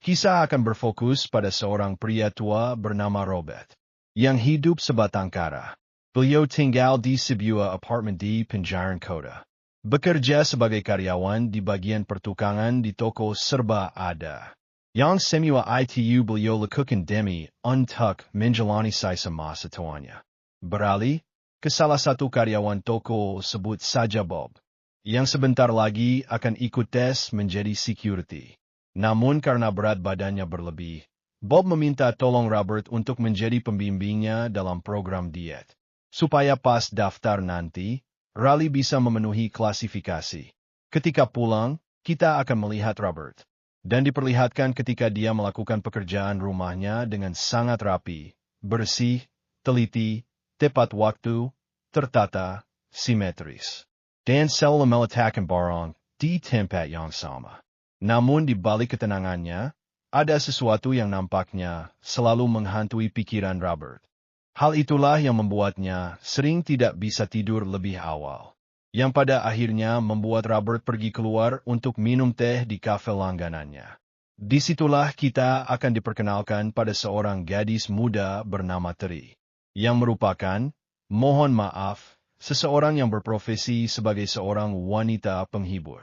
Kisah akan berfokus pada seorang pria tua bernama Robert, yang hidup sebatang kara. Beliau tinggal di sebuah apartemen di pinggiran kota. Bekerja sebagai karyawan di bagian pertukangan di toko serba ada. Yang semua itu beliau lakukan demi untuk menjalani sisa masa tuanya. Beralih ke salah satu karyawan toko, sebut saja Bob, yang sebentar lagi akan ikut tes menjadi security. Namun karena berat badannya berlebih, Bob meminta tolong Robert untuk menjadi pembimbingnya dalam program diet. Supaya pas daftar nanti, Riley bisa memenuhi klasifikasi. Ketika pulang, kita akan melihat Robert, dan diperlihatkan ketika dia melakukan pekerjaan rumahnya dengan sangat rapi, bersih, teliti, tepat waktu, tertata, simetris, dan selalu meletakkan barang di tempat yang sama. Namun di balik ketenangannya, ada sesuatu yang nampaknya selalu menghantui pikiran Robert. Hal itulah yang membuatnya sering tidak bisa tidur lebih awal, yang pada akhirnya membuat Robert pergi keluar untuk minum teh di kafe langganannya. Disitulah kita akan diperkenalkan pada seorang gadis muda bernama Terry, yang merupakan, mohon maaf, seseorang yang berprofesi sebagai seorang wanita penghibur,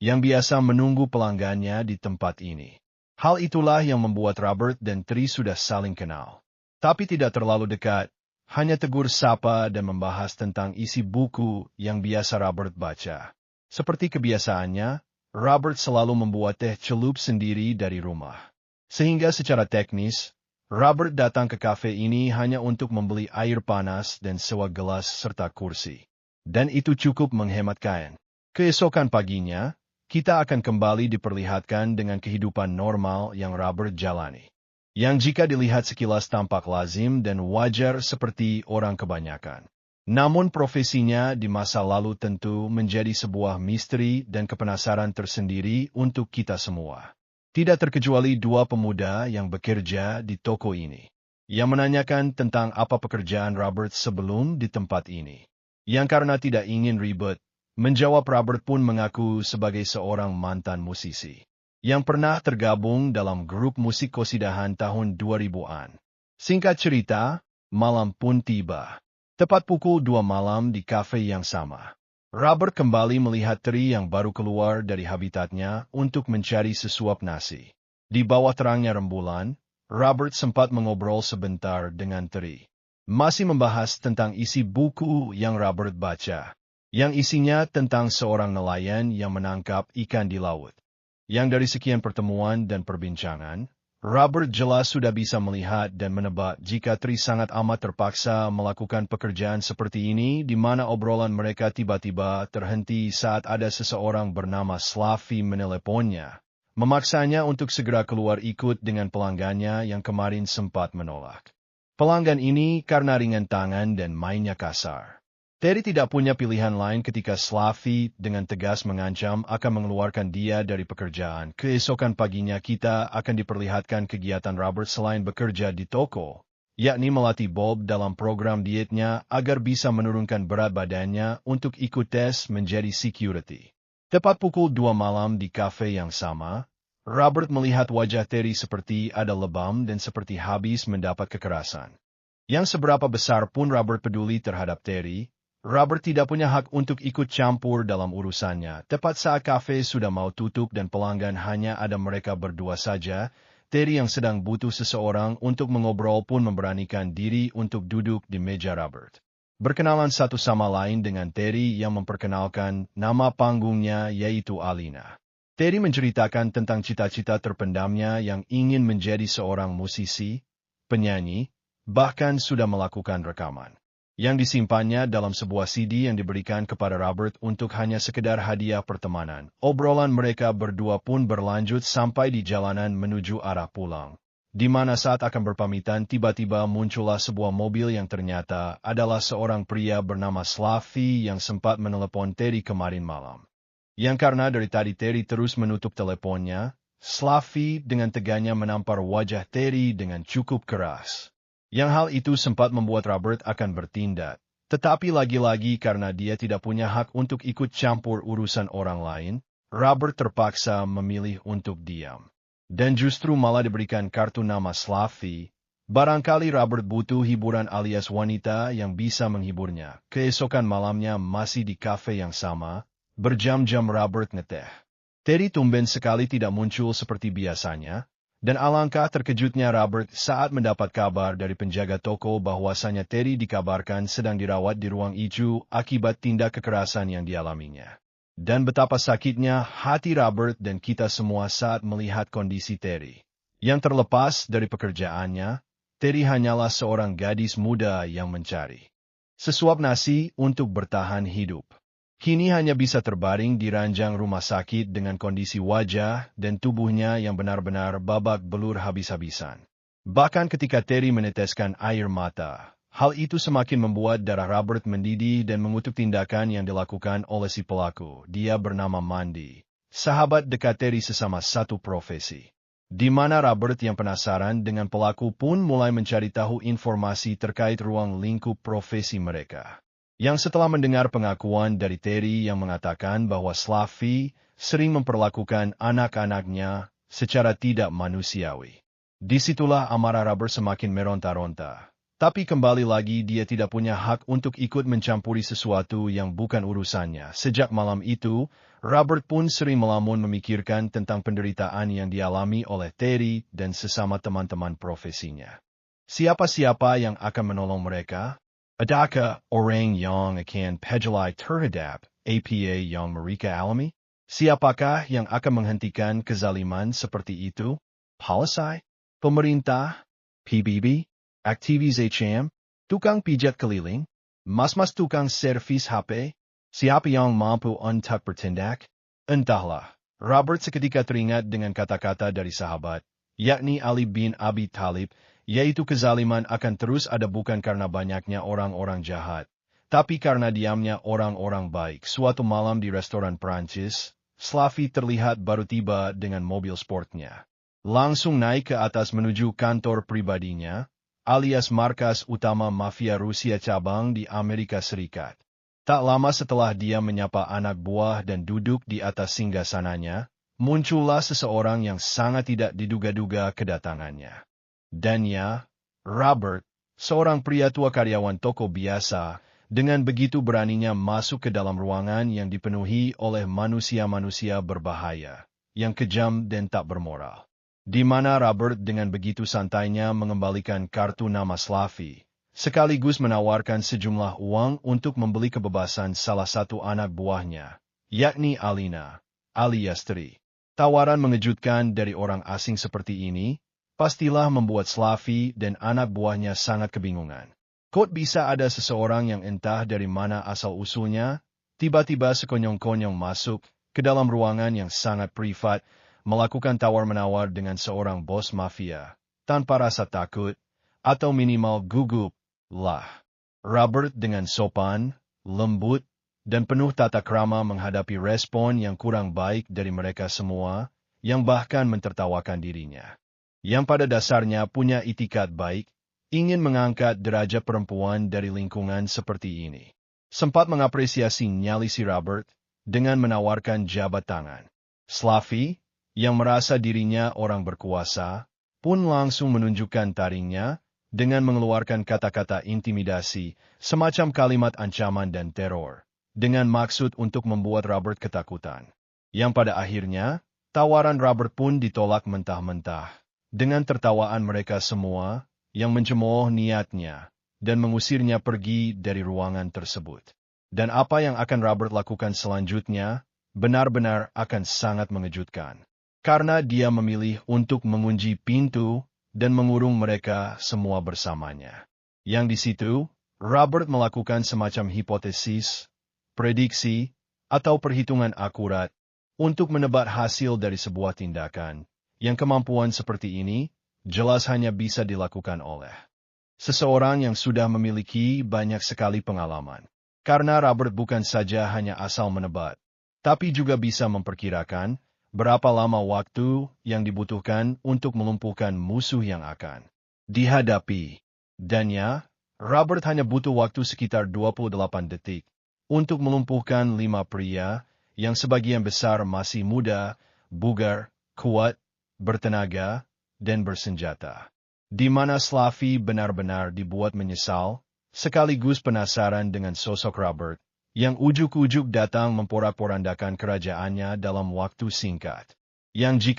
yang biasa menunggu pelanggannya di tempat ini. Hal itulah yang membuat Robert dan Terry sudah saling kenal. Tapi tidak terlalu dekat, hanya tegur sapa dan membahas tentang isi buku yang biasa Robert baca. Seperti kebiasaannya, Robert selalu membuat teh celup sendiri dari rumah. Sehingga secara teknis, Robert datang ke kafe ini hanya untuk membeli air panas dan sewa gelas serta kursi. Dan itu cukup menghemat kain. Keesokan paginya, kita akan kembali diperlihatkan dengan kehidupan normal yang Robert jalani, yang jika dilihat sekilas tampak lazim dan wajar seperti orang kebanyakan. Namun profesinya di masa lalu tentu menjadi sebuah misteri dan kepenasaran tersendiri untuk kita semua. Tidak terkecuali dua pemuda yang bekerja di toko ini, yang menanyakan tentang apa pekerjaan Robert sebelum di tempat ini. Yang karena tidak ingin ribet, menjawab Robert pun mengaku sebagai seorang mantan musisi, yang pernah tergabung dalam grup musik kosidahan tahun 2000-an. Singkat cerita, malam pun tiba. Tepat pukul 2 malam di kafe yang sama, Robert kembali melihat Terry yang baru keluar dari habitatnya untuk mencari sesuap nasi. Di bawah terangnya rembulan, Robert sempat mengobrol sebentar dengan Terry, masih membahas tentang isi buku yang Robert baca, yang isinya tentang seorang nelayan yang menangkap ikan di laut. Yang dari sekian pertemuan dan perbincangan, Robert jelas sudah bisa melihat dan menebak jika Terry sangat amat terpaksa melakukan pekerjaan seperti ini, di mana obrolan mereka tiba-tiba terhenti saat ada seseorang bernama Slavi meneleponnya, memaksanya untuk segera keluar ikut dengan pelanggannya yang kemarin sempat menolak. Pelanggan ini karena ringan tangan dan mainnya kasar. Terry tidak punya pilihan lain ketika Slavi dengan tegas mengancam akan mengeluarkan dia dari pekerjaan. Keesokan paginya kita akan diperlihatkan kegiatan Robert selain bekerja di toko, yakni melatih Bob dalam program dietnya agar bisa menurunkan berat badannya untuk ikut tes menjadi security. Tepat pukul 2 malam di kafe yang sama, Robert melihat wajah Terry seperti ada lebam dan seperti habis mendapat kekerasan. Yang seberapa besar pun Robert peduli terhadap Terry, Robert tidak punya hak untuk ikut campur dalam urusannya. Tepat saat kafe sudah mau tutup dan pelanggan hanya ada mereka berdua saja, Terry yang sedang butuh seseorang untuk mengobrol pun memberanikan diri untuk duduk di meja Robert. Berkenalan satu sama lain dengan Terry yang memperkenalkan nama panggungnya yaitu Alina. Terry menceritakan tentang cita-cita terpendamnya yang ingin menjadi seorang musisi, penyanyi, bahkan sudah melakukan rekaman, yang disimpannya dalam sebuah CD yang diberikan kepada Robert untuk hanya sekedar hadiah pertemanan. Obrolan mereka berdua pun berlanjut sampai di jalanan menuju arah pulang, di mana saat akan berpamitan tiba-tiba muncullah sebuah mobil yang ternyata adalah seorang pria bernama Slavi yang sempat menelepon Terry kemarin malam. Yang karena dari tadi Terry terus menutup teleponnya, Slavi dengan teganya menampar wajah Terry dengan cukup keras. Yang hal itu sempat membuat Robert akan bertindak, tetapi lagi-lagi karena dia tidak punya hak untuk ikut campur urusan orang lain, Robert terpaksa memilih untuk diam. Dan justru malah diberikan kartu nama Slavi. Barangkali Robert butuh hiburan alias wanita yang bisa menghiburnya. Keesokan malamnya masih di kafe yang sama, berjam-jam Robert ngeteh. Terry tumben sekali tidak muncul seperti biasanya, dan alangkah terkejutnya Robert saat mendapat kabar dari penjaga toko bahwasanya Terry dikabarkan sedang dirawat di ruang ijo akibat tindak kekerasan yang dialaminya. Dan betapa sakitnya hati Robert dan kita semua saat melihat kondisi Terry. Yang terlepas dari pekerjaannya, Terry hanyalah seorang gadis muda yang mencari sesuap nasi untuk bertahan hidup. Kini hanya bisa terbaring di ranjang rumah sakit dengan kondisi wajah dan tubuhnya yang benar-benar babak belur habis-habisan. Bahkan ketika Terry meneteskan air mata, hal itu semakin membuat darah Robert mendidih dan mengutuk tindakan yang dilakukan oleh si pelaku. Dia bernama Mandy, sahabat dekat Terry sesama satu profesi. Di mana Robert yang penasaran dengan pelaku pun mulai mencari tahu informasi terkait ruang lingkup profesi mereka. Yang setelah mendengar pengakuan dari Terry yang mengatakan bahwa Slavi sering memperlakukan anak-anaknya secara tidak manusiawi. Disitulah amarah Robert semakin meronta-ronta. Tapi kembali lagi dia tidak punya hak untuk ikut mencampuri sesuatu yang bukan urusannya. Sejak malam itu, Robert pun sering melamun memikirkan tentang penderitaan yang dialami oleh Terry dan sesama teman-teman profesinya. Siapa-siapa yang akan menolong mereka? Adakah orang yang akan peduli terhadap apa yang mereka alami? Siapakah yang akan menghentikan kezaliman seperti itu? Polisi? Pemerintah? PBB? Aktivis HM, tukang pijat keliling, mas-mas tukang servis HP, siapa yang mampu untuk bertindak? Entahlah, Robert seketika teringat dengan kata-kata dari sahabat, yakni Ali bin Abi Thalib, yaitu kezaliman akan terus ada bukan karena banyaknya orang-orang jahat, tapi karena diamnya orang-orang baik. Suatu malam di restoran Prancis, Slavi terlihat baru tiba dengan mobil sportnya. Langsung naik ke atas menuju kantor pribadinya, alias markas utama mafia Rusia cabang di Amerika Serikat. Tak lama setelah dia menyapa anak buah dan duduk di atas singgasananya, muncullah seseorang yang sangat tidak diduga-duga kedatangannya. Dan ya, Robert, seorang pria tua karyawan toko biasa, dengan begitu beraninya masuk ke dalam ruangan yang dipenuhi oleh manusia-manusia berbahaya, yang kejam dan tak bermoral. Di mana Robert dengan begitu santainya mengembalikan kartu nama Slavi, sekaligus menawarkan sejumlah uang untuk membeli kebebasan salah satu anak buahnya, yakni Alina, alias Tri. Tawaran mengejutkan dari orang asing seperti ini, pastilah membuat Slavi dan anak buahnya sangat kebingungan. Kok bisa ada seseorang yang entah dari mana asal-usulnya, tiba-tiba sekonyong-konyong masuk ke dalam ruangan yang sangat privat, melakukan tawar-menawar dengan seorang bos mafia, tanpa rasa takut, atau minimal gugup, lah. Robert dengan sopan, lembut, dan penuh tata krama menghadapi respon yang kurang baik dari mereka semua, yang bahkan mentertawakan dirinya. Yang pada dasarnya punya itikat baik, ingin mengangkat derajat perempuan dari lingkungan seperti ini. Sempat mengapresiasi nyali si Robert, dengan menawarkan jabat tangan. Slavi, yang merasa dirinya orang berkuasa, pun langsung menunjukkan taringnya dengan mengeluarkan kata-kata intimidasi, semacam kalimat ancaman dan teror, dengan maksud untuk membuat Robert ketakutan. Yang pada akhirnya, tawaran Robert pun ditolak mentah-mentah, dengan tertawaan mereka semua, yang mencemooh niatnya, dan mengusirnya pergi dari ruangan tersebut. Dan apa yang akan Robert lakukan selanjutnya, benar-benar akan sangat mengejutkan. Karena dia memilih untuk mengunci pintu dan mengurung mereka semua bersamanya. Yang di situ, Robert melakukan semacam hipotesis, prediksi, atau perhitungan akurat untuk menebak hasil dari sebuah tindakan, yang kemampuan seperti ini jelas hanya bisa dilakukan oleh seseorang yang sudah memiliki banyak sekali pengalaman. Karena Robert bukan saja hanya asal menebak, tapi juga bisa memperkirakan berapa lama waktu yang dibutuhkan untuk melumpuhkan musuh yang akan dihadapi. Dan ya, Robert hanya butuh waktu sekitar 28 detik untuk melumpuhkan 5 pria yang sebagian besar masih muda, bugar, kuat, bertenaga, dan bersenjata. Di mana Slavi benar-benar dibuat menyesal, sekaligus penasaran dengan sosok Robert, yang ujuk-ujuk datang memporak-porandakan kerajaannya dalam waktu singkat. Yang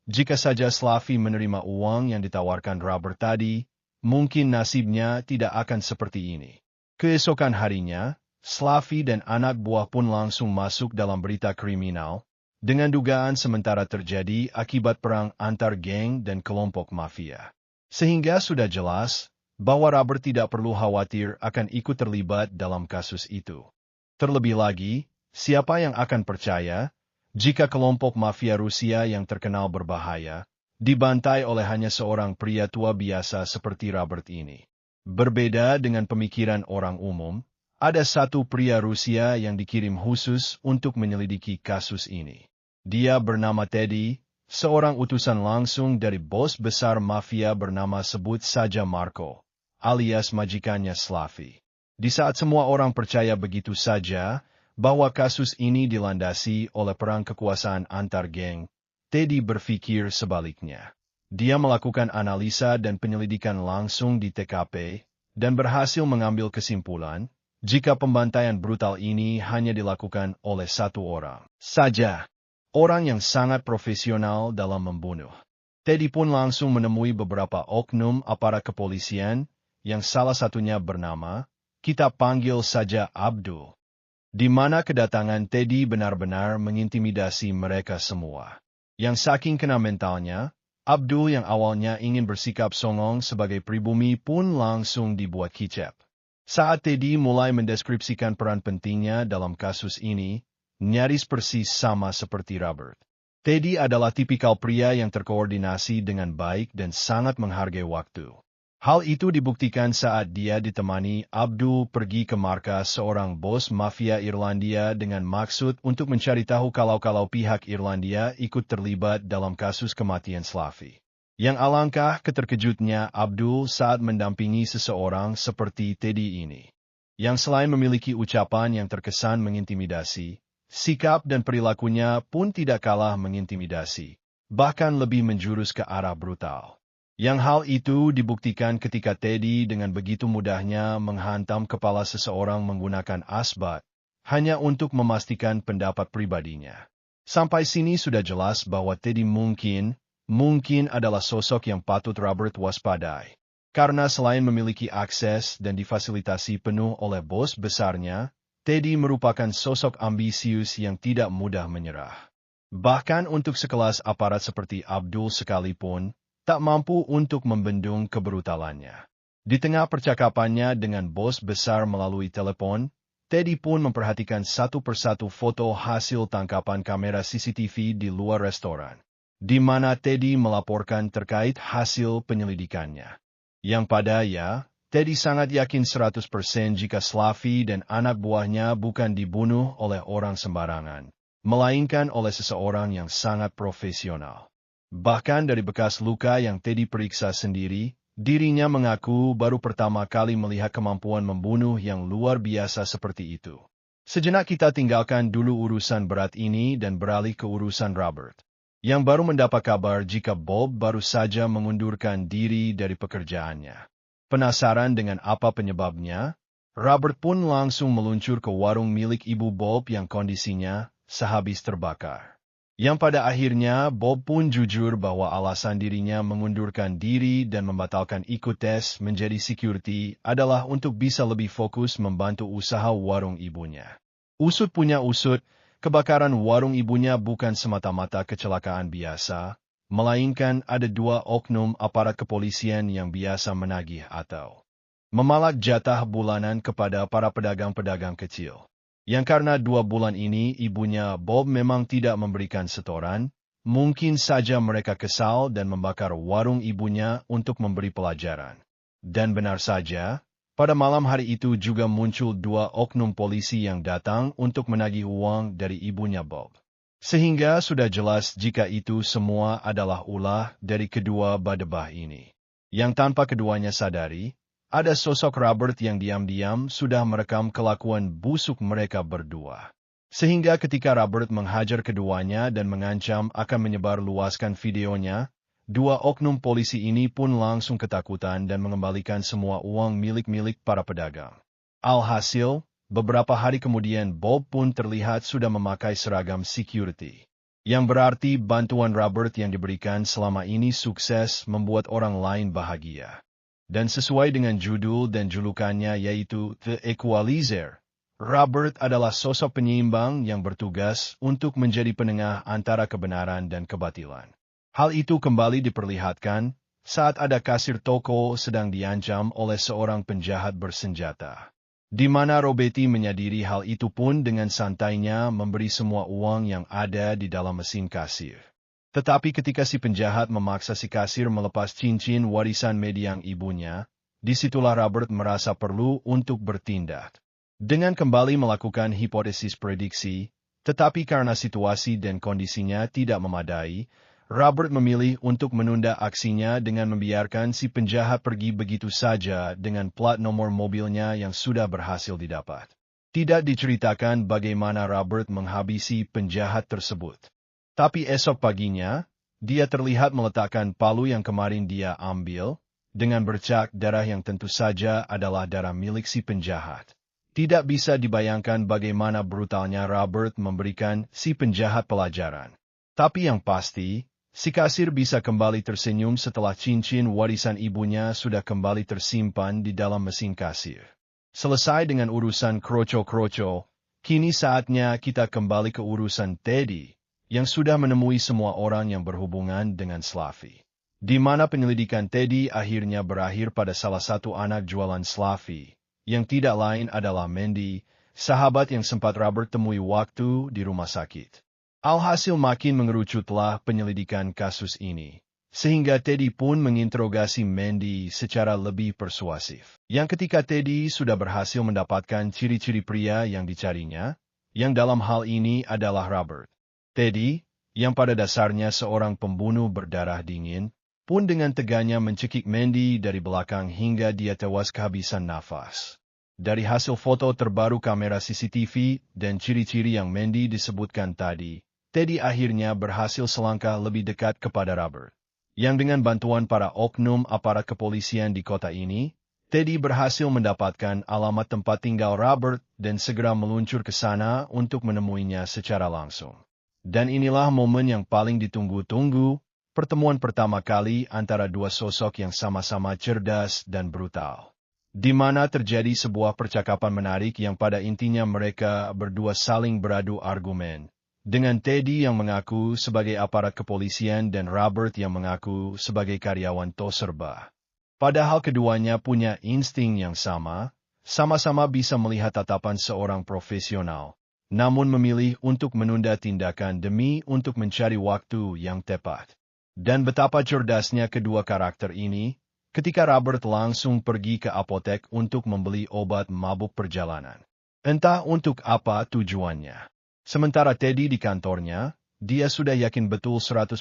jika saja Slavi menerima uang yang ditawarkan Robert tadi, mungkin nasibnya tidak akan seperti ini. Keesokan harinya, Slavi dan anak buah pun langsung masuk dalam berita kriminal, dengan dugaan sementara terjadi akibat perang antar geng dan kelompok mafia. Sehingga sudah jelas bahwa Robert tidak perlu khawatir akan ikut terlibat dalam kasus itu. Terlebih lagi, siapa yang akan percaya jika kelompok mafia Rusia yang terkenal berbahaya dibantai oleh hanya seorang pria tua biasa seperti Robert ini? Berbeda dengan pemikiran orang umum, ada satu pria Rusia yang dikirim khusus untuk menyelidiki kasus ini. Dia bernama Teddy, seorang utusan langsung dari bos besar mafia bernama sebut saja Marco, alias majikannya Slavi. Di saat semua orang percaya begitu saja bahwa kasus ini dilandasi oleh perang kekuasaan antar geng, Teddy berpikir sebaliknya. Dia melakukan analisa dan penyelidikan langsung di TKP, dan berhasil mengambil kesimpulan, jika pembantaian brutal ini hanya dilakukan oleh satu orang saja. Orang yang sangat profesional dalam membunuh. Teddy pun langsung menemui beberapa oknum aparat kepolisian, yang salah satunya bernama, kita panggil saja Abdul. Di mana kedatangan Teddy benar-benar mengintimidasi mereka semua. Yang saking kena mentalnya, Abdul yang awalnya ingin bersikap songong sebagai pribumi pun langsung dibuat kicap. Saat Teddy mulai mendeskripsikan peran pentingnya dalam kasus ini, nyaris persis sama seperti Robert. Teddy adalah tipikal pria yang terkoordinasi dengan baik dan sangat menghargai waktu. Hal itu dibuktikan saat dia ditemani Abdul pergi ke markas seorang bos mafia Irlandia dengan maksud untuk mencari tahu kalau pihak Irlandia ikut terlibat dalam kasus kematian Slavi. Yang alangkah keterkejutnya Abdul saat mendampingi seseorang seperti Teddy ini. Yang selain memiliki ucapan yang terkesan mengintimidasi, sikap dan perilakunya pun tidak kalah mengintimidasi, bahkan lebih menjurus ke arah brutal. Yang hal itu dibuktikan ketika Teddy dengan begitu mudahnya menghantam kepala seseorang menggunakan asbat, hanya untuk memastikan pendapat pribadinya. Sampai sini sudah jelas bahwa Teddy mungkin adalah sosok yang patut Robert waspadai. Karena selain memiliki akses dan difasilitasi penuh oleh bos besarnya, Teddy merupakan sosok ambisius yang tidak mudah menyerah. Bahkan untuk sekelas aparat seperti Abdul sekalipun, tak mampu untuk membendung kebrutalannya. Di tengah percakapannya dengan bos besar melalui telepon, Teddy pun memperhatikan satu persatu foto hasil tangkapan kamera CCTV di luar restoran, di mana Teddy melaporkan terkait hasil penyelidikannya. Yang Teddy sangat yakin 100% jika Slavi dan anak buahnya bukan dibunuh oleh orang sembarangan, melainkan oleh seseorang yang sangat profesional. Bahkan dari bekas luka yang Teddy periksa sendiri, dirinya mengaku baru pertama kali melihat kemampuan membunuh yang luar biasa seperti itu. Sejenak kita tinggalkan dulu urusan berat ini dan beralih ke urusan Robert, yang baru mendapat kabar jika Bob baru saja mengundurkan diri dari pekerjaannya. Penasaran dengan apa penyebabnya, Robert pun langsung meluncur ke warung milik ibu Bob yang kondisinya sehabis terbakar. Yang pada akhirnya Bob pun jujur bahwa alasan dirinya mengundurkan diri dan membatalkan ikut tes menjadi security adalah untuk bisa lebih fokus membantu usaha warung ibunya. Usut punya usut, kebakaran warung ibunya bukan semata-mata kecelakaan biasa, melainkan ada dua oknum aparat kepolisian yang biasa menagih atau memalak jatah bulanan kepada para pedagang-pedagang kecil. Yang karena 2 bulan ini ibunya Bob memang tidak memberikan setoran, mungkin saja mereka kesal dan membakar warung ibunya untuk memberi pelajaran. Dan benar saja, pada malam hari itu juga muncul 2 oknum polisi yang datang untuk menagih uang dari ibunya Bob. Sehingga sudah jelas jika itu semua adalah ulah dari kedua badebah ini. Yang tanpa keduanya sadari, ada sosok Robert yang diam-diam sudah merekam kelakuan busuk mereka berdua. Sehingga ketika Robert menghajar keduanya dan mengancam akan menyebar luaskan videonya, dua oknum polisi ini pun langsung ketakutan dan mengembalikan semua uang milik-milik para pedagang. Alhasil, beberapa hari kemudian Bob pun terlihat sudah memakai seragam security. Yang berarti bantuan Robert yang diberikan selama ini sukses membuat orang lain bahagia. Dan sesuai dengan judul dan julukannya yaitu The Equalizer, Robert adalah sosok penyeimbang yang bertugas untuk menjadi penengah antara kebenaran dan kebatilan. Hal itu kembali diperlihatkan saat ada kasir toko sedang diancam oleh seorang penjahat bersenjata. Di mana Robetti menyadari hal itu pun dengan santainya memberi semua uang yang ada di dalam mesin kasir. Tetapi ketika si penjahat memaksa si kasir melepas cincin warisan mendiang ibunya, disitulah Robert merasa perlu untuk bertindak. Dengan kembali melakukan hipotesis prediksi, tetapi karena situasi dan kondisinya tidak memadai, Robert memilih untuk menunda aksinya dengan membiarkan si penjahat pergi begitu saja dengan plat nomor mobilnya yang sudah berhasil didapat. Tidak diceritakan bagaimana Robert menghabisi penjahat tersebut. Tapi esok paginya, dia terlihat meletakkan palu yang kemarin dia ambil, dengan bercak darah yang tentu saja adalah darah milik si penjahat. Tidak bisa dibayangkan bagaimana brutalnya Robert memberikan si penjahat pelajaran. Tapi yang pasti, si kasir bisa kembali tersenyum setelah cincin warisan ibunya sudah kembali tersimpan di dalam mesin kasir. Selesai dengan urusan kroco-kroco, kini saatnya kita kembali ke urusan Teddy, yang sudah menemui semua orang yang berhubungan dengan Slavi. Di mana penyelidikan Teddy akhirnya berakhir pada salah satu anak jualan Slavi, yang tidak lain adalah Mandy, sahabat yang sempat Robert temui waktu di rumah sakit. Alhasil makin mengerucutlah penyelidikan kasus ini, sehingga Teddy pun menginterogasi Mandy secara lebih persuasif. Yang ketika Teddy sudah berhasil mendapatkan ciri-ciri pria yang dicarinya, yang dalam hal ini adalah Robert. Teddy, yang pada dasarnya seorang pembunuh berdarah dingin, pun dengan teganya mencekik Mandy dari belakang hingga dia tewas kehabisan nafas. Dari hasil foto terbaru kamera CCTV dan ciri-ciri yang Mandy disebutkan tadi, Teddy akhirnya berhasil selangkah lebih dekat kepada Robert. Yang dengan bantuan para oknum aparat kepolisian di kota ini, Teddy berhasil mendapatkan alamat tempat tinggal Robert dan segera meluncur ke sana untuk menemuinya secara langsung. Dan inilah momen yang paling ditunggu-tunggu, pertemuan pertama kali antara dua sosok yang sama-sama cerdas dan brutal. Di mana terjadi sebuah percakapan menarik yang pada intinya mereka berdua saling beradu argumen. Dengan Teddy yang mengaku sebagai aparat kepolisian dan Robert yang mengaku sebagai karyawan Toserba. Padahal keduanya punya insting yang sama-sama bisa melihat tatapan seorang profesional, namun memilih untuk menunda tindakan demi untuk mencari waktu yang tepat. Dan betapa cerdasnya kedua karakter ini, ketika Robert langsung pergi ke apotek untuk membeli obat mabuk perjalanan. Entah untuk apa tujuannya. Sementara Teddy di kantornya, dia sudah yakin betul 100%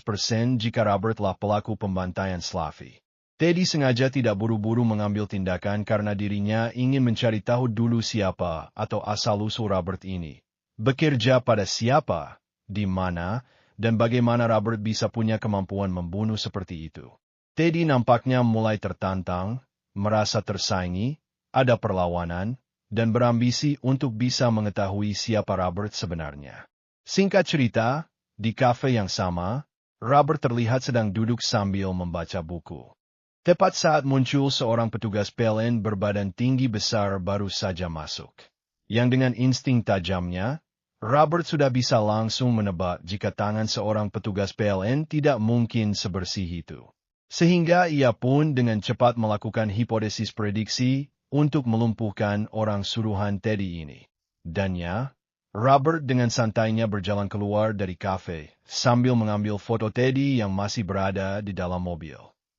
jika Robertlah pelaku pembantaian Slavi. Teddy sengaja tidak buru-buru mengambil tindakan karena dirinya ingin mencari tahu dulu siapa atau asal-usul Robert ini. Bekerja pada siapa, di mana, dan bagaimana Robert bisa punya kemampuan membunuh seperti itu. Teddy nampaknya mulai tertantang, merasa tersaingi, ada perlawanan, dan berambisi untuk bisa mengetahui siapa Robert sebenarnya. Singkat cerita, di kafe yang sama, Robert terlihat sedang duduk sambil membaca buku. Tepat saat muncul seorang petugas PLN berbadan tinggi besar baru saja masuk. Yang dengan insting tajamnya, Robert sudah bisa langsung menebak jika tangan seorang petugas PLN tidak mungkin sebersih itu. Sehingga ia pun dengan cepat melakukan hipotesis prediksi untuk melumpuhkan orang suruhan Teddy ini. Dan ya, Robert dengan santainya berjalan keluar dari kafe, sambil mengambil foto Teddy yang masih berada di dalam mobil.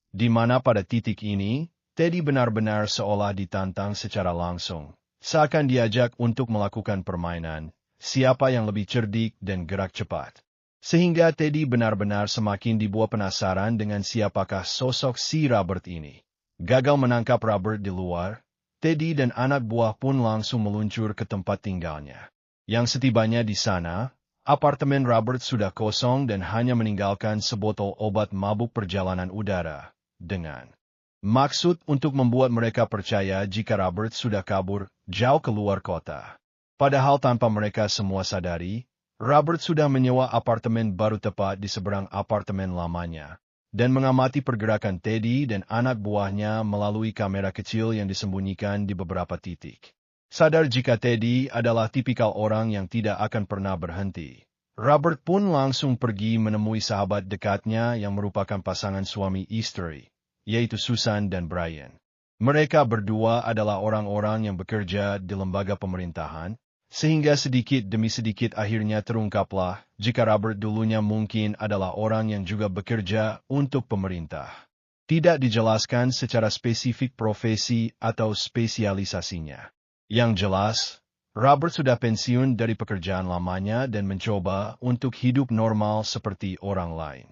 Di mana pada titik ini, Teddy benar-benar seolah ditantang secara langsung, seakan diajak untuk melakukan permainan. Siapa yang lebih cerdik dan gerak cepat. Sehingga Teddy benar-benar semakin dibuat penasaran dengan siapakah sosok si Robert ini. Gagal menangkap Robert di luar, Teddy dan anak buah pun langsung meluncur ke tempat tinggalnya. Yang setibanya di sana, apartemen Robert sudah kosong dan hanya meninggalkan sebotol obat mabuk perjalanan udara, dengan maksud untuk membuat mereka percaya jika Robert sudah kabur jauh keluar kota. Padahal tanpa mereka semua sadari, Robert sudah menyewa apartemen baru tepat di seberang apartemen lamanya, dan mengamati pergerakan Teddy dan anak buahnya melalui kamera kecil yang disembunyikan di beberapa titik. Sadar jika Teddy adalah tipikal orang yang tidak akan pernah berhenti, Robert pun langsung pergi menemui sahabat dekatnya yang merupakan pasangan suami istri, yaitu Susan dan Brian. Mereka berdua adalah orang-orang yang bekerja di lembaga pemerintahan, sehingga sedikit demi sedikit akhirnya terungkaplah jika Robert dulunya mungkin adalah orang yang juga bekerja untuk pemerintah. Tidak dijelaskan secara spesifik profesi atau spesialisasinya. Yang jelas, Robert sudah pensiun dari pekerjaan lamanya dan mencoba untuk hidup normal seperti orang lain.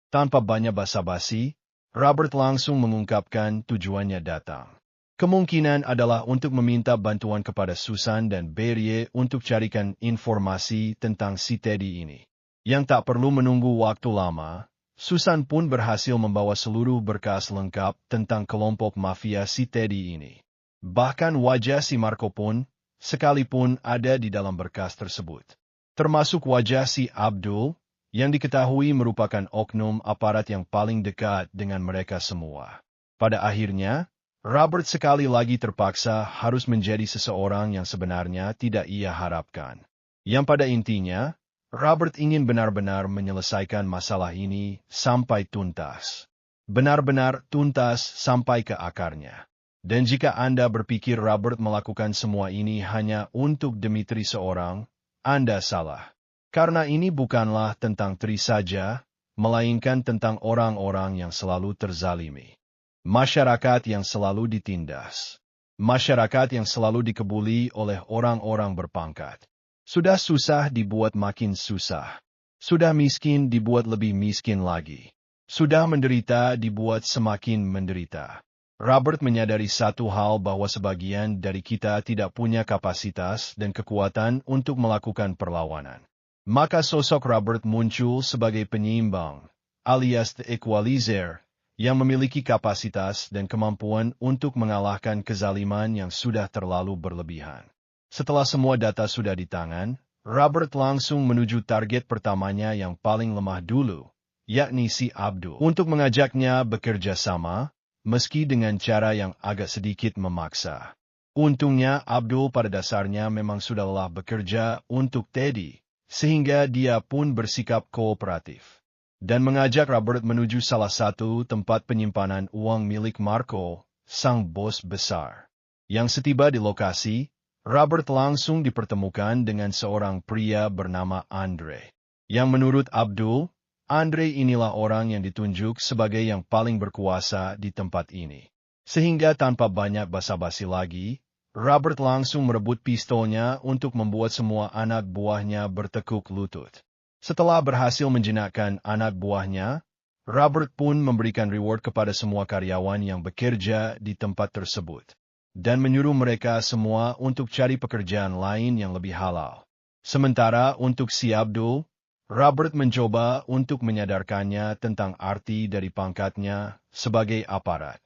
Tanpa banyak basa-basi, Robert langsung mengungkapkan tujuannya datang. Kemungkinan adalah untuk meminta bantuan kepada Susan dan Barry untuk carikan informasi tentang si Teddy ini. Yang tak perlu menunggu waktu lama, Susan pun berhasil membawa seluruh berkas lengkap tentang kelompok mafia si Teddy ini. Bahkan wajah si Marco pun, sekalipun ada di dalam berkas tersebut. Termasuk wajah si Abdul, yang diketahui merupakan oknum aparat yang paling dekat dengan mereka semua. Pada akhirnya, Robert sekali lagi terpaksa harus menjadi seseorang yang sebenarnya tidak ia harapkan. Yang pada intinya, Robert ingin benar-benar menyelesaikan masalah ini sampai tuntas. Benar-benar tuntas sampai ke akarnya. Dan jika Anda berpikir Robert melakukan semua ini hanya untuk Dimitri seorang, Anda salah. Karena ini bukanlah tentang Tri saja, melainkan tentang orang-orang yang selalu terzalimi. Masyarakat yang selalu ditindas. Masyarakat yang selalu dikebuli oleh orang-orang berpangkat. Sudah susah dibuat makin susah. Sudah miskin dibuat lebih miskin lagi. Sudah menderita dibuat semakin menderita. Robert menyadari satu hal bahwa sebagian dari kita tidak punya kapasitas dan kekuatan untuk melakukan perlawanan. Maka sosok Robert muncul sebagai penyeimbang, alias the equalizer, yang memiliki kapasitas dan kemampuan untuk mengalahkan kezaliman yang sudah terlalu berlebihan. Setelah semua data sudah di tangan, Robert langsung menuju target pertamanya yang paling lemah dulu, yakni si Abdul, untuk mengajaknya bekerja sama, meski dengan cara yang agak sedikit memaksa. Untungnya Abdul pada dasarnya memang sudah lelah bekerja untuk Teddy, sehingga dia pun bersikap kooperatif. Dan mengajak Robert menuju salah satu tempat penyimpanan uang milik Marco, sang bos besar. Yang setiba di lokasi, Robert langsung dipertemukan dengan seorang pria bernama Andre. Yang menurut Abdul, Andre inilah orang yang ditunjuk sebagai yang paling berkuasa di tempat ini. Sehingga tanpa banyak basa-basi lagi, Robert langsung merebut pistolnya untuk membuat semua anak buahnya bertekuk lutut. Setelah berhasil menjinakkan anak buahnya, Robert pun memberikan reward kepada semua karyawan yang bekerja di tempat tersebut. Dan menyuruh mereka semua untuk cari pekerjaan lain yang lebih halal. Sementara untuk si Abdul, Robert mencoba untuk menyadarkannya tentang arti dari pangkatnya sebagai aparat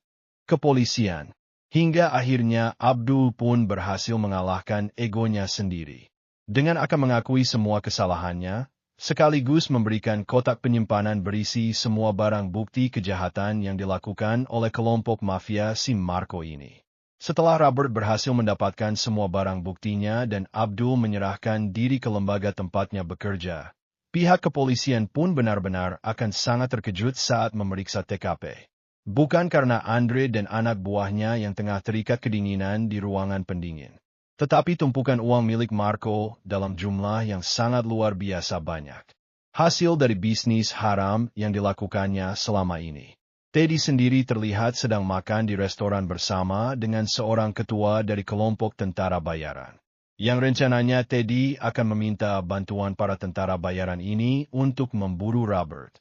kepolisian. Hingga akhirnya Abdul pun berhasil mengalahkan egonya sendiri. Dengan akan mengakui semua kesalahannya, sekaligus memberikan kotak penyimpanan berisi semua barang bukti kejahatan yang dilakukan oleh kelompok mafia si Marco ini. Setelah Robert berhasil mendapatkan semua barang buktinya dan Abdul menyerahkan diri ke lembaga tempatnya bekerja, pihak kepolisian pun benar-benar akan sangat terkejut saat memeriksa TKP. Bukan karena Andre dan anak buahnya yang tengah terikat kedinginan di ruangan pendingin, tetapi tumpukan uang milik Marco dalam jumlah yang sangat luar biasa banyak. Hasil dari bisnis haram yang dilakukannya selama ini. Teddy sendiri terlihat sedang makan di restoran bersama dengan seorang ketua dari kelompok tentara bayaran. Yang rencananya Teddy akan meminta bantuan para tentara bayaran ini untuk memburu Robert.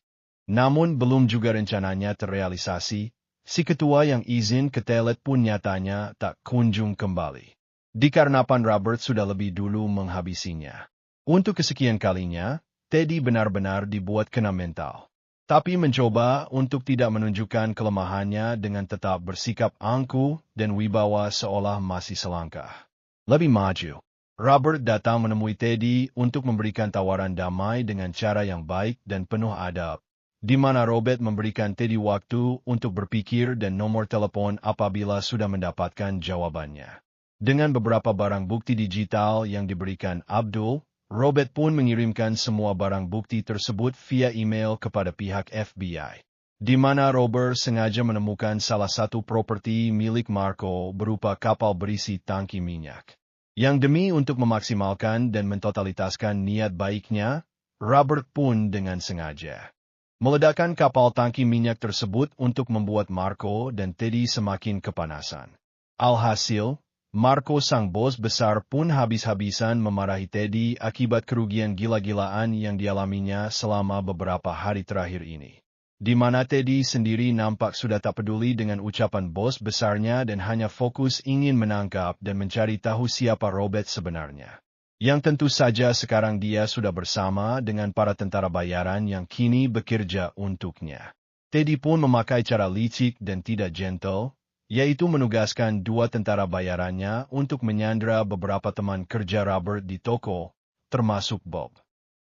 Namun belum juga rencananya terrealisasi, si ketua yang izin ke toilet pun nyatanya tak kunjung kembali. dikarenakan Robert sudah lebih dulu menghabisinya. Untuk kesekian kalinya, Teddy benar-benar dibuat kena mental. Tapi mencoba untuk tidak menunjukkan kelemahannya dengan tetap bersikap angkuh dan wibawa seolah masih selangkah lebih maju. Robert datang menemui Teddy untuk memberikan tawaran damai dengan cara yang baik dan penuh adab, di mana Robert memberikan Teddy waktu untuk berpikir dan nomor telepon apabila sudah mendapatkan jawabannya. Dengan beberapa barang bukti digital yang diberikan Abdul, Robert pun mengirimkan semua barang bukti tersebut via email kepada pihak FBI, di mana Robert sengaja menemukan salah satu properti milik Marco berupa kapal berisi tangki minyak. Yang demi untuk memaksimalkan dan mentotalitaskan niat baiknya, Robert pun dengan sengaja meledakkan kapal tangki minyak tersebut untuk membuat Marco dan Teddy semakin kepanasan. Alhasil, Marco sang bos besar pun habis-habisan memarahi Teddy akibat kerugian gila-gilaan yang dialaminya selama beberapa hari terakhir ini. Di mana Teddy sendiri nampak sudah tak peduli dengan ucapan bos besarnya dan hanya fokus ingin menangkap dan mencari tahu siapa Robert sebenarnya. Yang tentu saja sekarang dia sudah bersama dengan para tentara bayaran yang kini bekerja untuknya. Teddy pun memakai cara licik dan tidak gentle, yaitu menugaskan dua tentara bayarannya untuk menyandera beberapa teman kerja Robert di toko, termasuk Bob.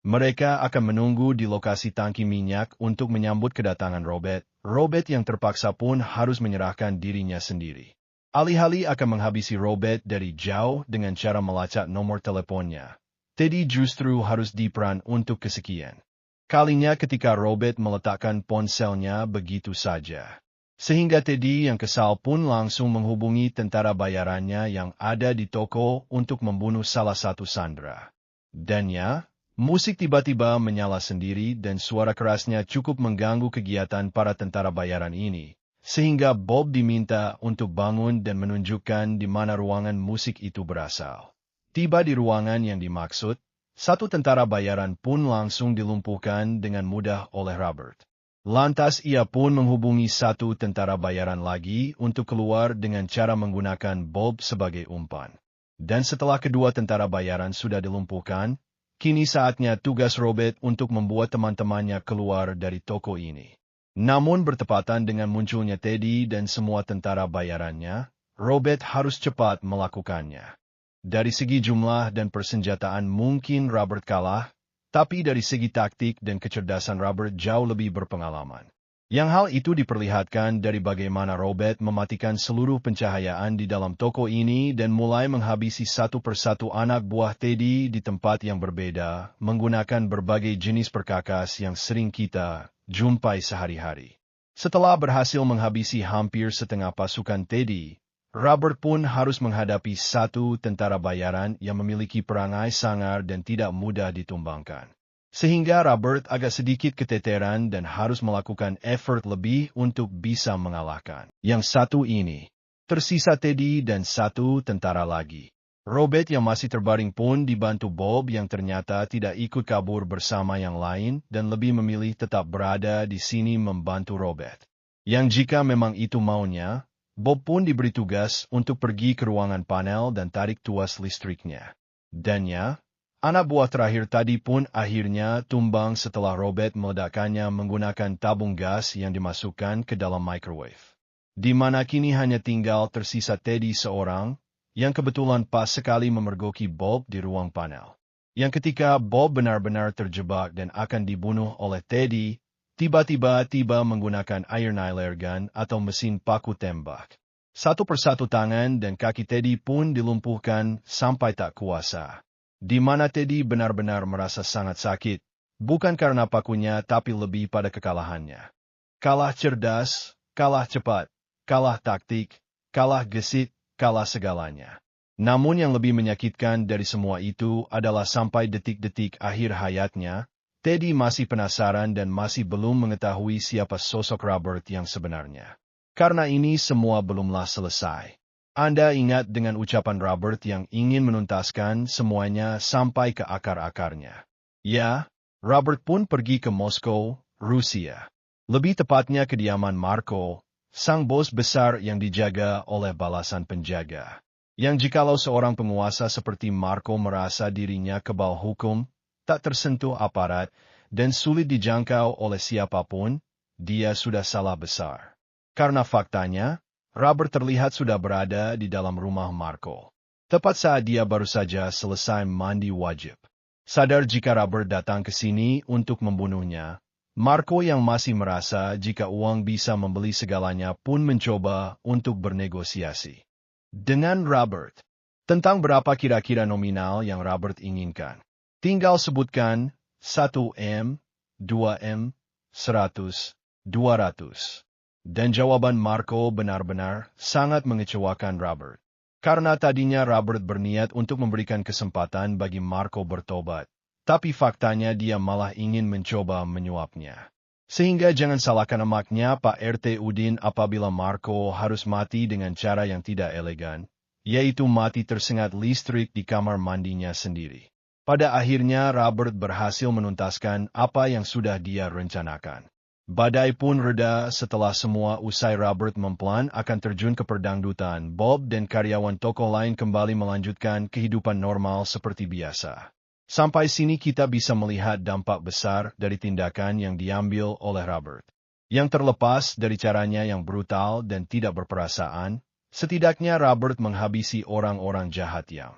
Mereka akan menunggu di lokasi tangki minyak untuk menyambut kedatangan Robert. Robert yang terpaksa pun harus menyerahkan dirinya sendiri. Alih-alih akan menghabisi Robert dari jauh dengan cara melacak nomor teleponnya, Teddy justru harus diperan untuk kesekian kalinya ketika Robert meletakkan ponselnya begitu saja. Sehingga Teddy yang kesal pun langsung menghubungi tentara bayarannya yang ada di toko untuk membunuh salah satu sandera. Dan ya, musik tiba-tiba menyala sendiri dan suara kerasnya cukup mengganggu kegiatan para tentara bayaran ini, sehingga Bob diminta untuk bangun dan menunjukkan di mana ruangan musik itu berasal. Tiba di ruangan yang dimaksud, satu tentara bayaran pun langsung dilumpuhkan dengan mudah oleh Robert. Lantas ia pun menghubungi satu tentara bayaran lagi untuk keluar dengan cara menggunakan Bob sebagai umpan. Dan setelah kedua tentara bayaran sudah dilumpuhkan, kini saatnya tugas Robert untuk membuat teman-temannya keluar dari toko ini. Namun bertepatan dengan munculnya Teddy dan semua tentara bayarannya, Robert harus cepat melakukannya. Dari segi jumlah dan persenjataan mungkin Robert kalah, tapi dari segi taktik dan kecerdasan Robert jauh lebih berpengalaman. Yang hal itu diperlihatkan dari bagaimana Robert mematikan seluruh pencahayaan di dalam toko ini dan mulai menghabisi satu persatu anak buah Teddy di tempat yang berbeda, menggunakan berbagai jenis perkakas yang sering kita jumpai sehari-hari. Setelah berhasil menghabisi hampir setengah pasukan Teddy, Robert pun harus menghadapi satu tentara bayaran yang memiliki perangai sangar dan tidak mudah ditumbangkan. Sehingga Robert agak sedikit keteteran dan harus melakukan effort lebih untuk bisa mengalahkan yang satu ini. Tersisa Teddy dan satu tentara lagi. Robert yang masih terbaring pun dibantu Bob yang ternyata tidak ikut kabur bersama yang lain dan lebih memilih tetap berada di sini membantu Robert. Yang jika memang itu maunya, Bob pun diberi tugas untuk pergi ke ruangan panel dan tarik tuas listriknya. Dan ya, anak buah terakhir tadi pun akhirnya tumbang setelah Robert meledakkannya menggunakan tabung gas yang dimasukkan ke dalam microwave. Di mana kini hanya tinggal tersisa Teddy seorang, yang kebetulan pas sekali memergoki Bob di ruang panel. Yang ketika Bob benar-benar terjebak dan akan dibunuh oleh Teddy, tiba-tiba menggunakan iron laser gun atau mesin paku tembak. Satu persatu tangan dan kaki Teddy pun dilumpuhkan sampai tak kuasa. Di mana Teddy benar-benar merasa sangat sakit, bukan karena pakunya tapi lebih pada kekalahannya. Kalah cerdas, kalah cepat, kalah taktik, kalah gesit, kalah segalanya. Namun yang lebih menyakitkan dari semua itu adalah sampai detik-detik akhir hayatnya, Teddy masih penasaran dan masih belum mengetahui siapa sosok Robert yang sebenarnya. Karena ini semua belumlah selesai. Anda ingat dengan ucapan Robert yang ingin menuntaskan semuanya sampai ke akar-akarnya. Ya, Robert pun pergi ke Moskow, Rusia. Lebih tepatnya kediaman Marco, sang bos besar yang dijaga oleh balasan penjaga. Yang jikalau seorang penguasa seperti Marco merasa dirinya kebal hukum, tak tersentuh aparat, dan sulit dijangkau oleh siapapun, dia sudah salah besar. Karena faktanya, Robert terlihat sudah berada di dalam rumah Marco. Tepat saat dia baru saja selesai mandi wajib. Sadar jika Robert datang ke sini untuk membunuhnya, Marco yang masih merasa jika uang bisa membeli segalanya pun mencoba untuk bernegosiasi dengan Robert. Tentang berapa kira-kira nominal yang Robert inginkan. Tinggal sebutkan 1M, 2M, 100, 200. Dan jawaban Marco benar-benar sangat mengecewakan Robert. Karena tadinya Robert berniat untuk memberikan kesempatan bagi Marco bertobat. Tapi faktanya dia malah ingin mencoba menyuapnya. Sehingga jangan salahkan emaknya Pak RT Udin apabila Marco harus mati dengan cara yang tidak elegan, yaitu mati tersengat listrik di kamar mandinya sendiri. Pada akhirnya Robert berhasil menuntaskan apa yang sudah dia rencanakan. Badai pun reda setelah semua usai Robert memplan akan terjun ke perdangdutan. Bob dan karyawan toko lain kembali melanjutkan kehidupan normal seperti biasa. Sampai sini kita bisa melihat dampak besar dari tindakan yang diambil oleh Robert. Yang terlepas dari caranya yang brutal dan tidak berperasaan, setidaknya Robert menghabisi orang-orang jahat yang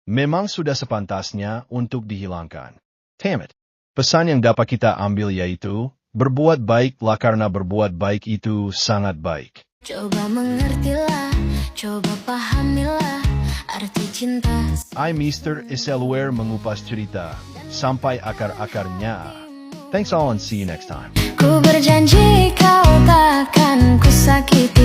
memang sudah sepantasnya untuk dihilangkan. Tamat. Pesan yang dapat kita ambil yaitu, berbuat baiklah karena berbuat baik itu sangat baik. Coba mengertilah, coba pahamilah arti cinta. I Mr. Iselware mengupas cerita sampai akar-akarnya. Thanks all and see you next time. Ku berjanji kau takkan ku sakiti.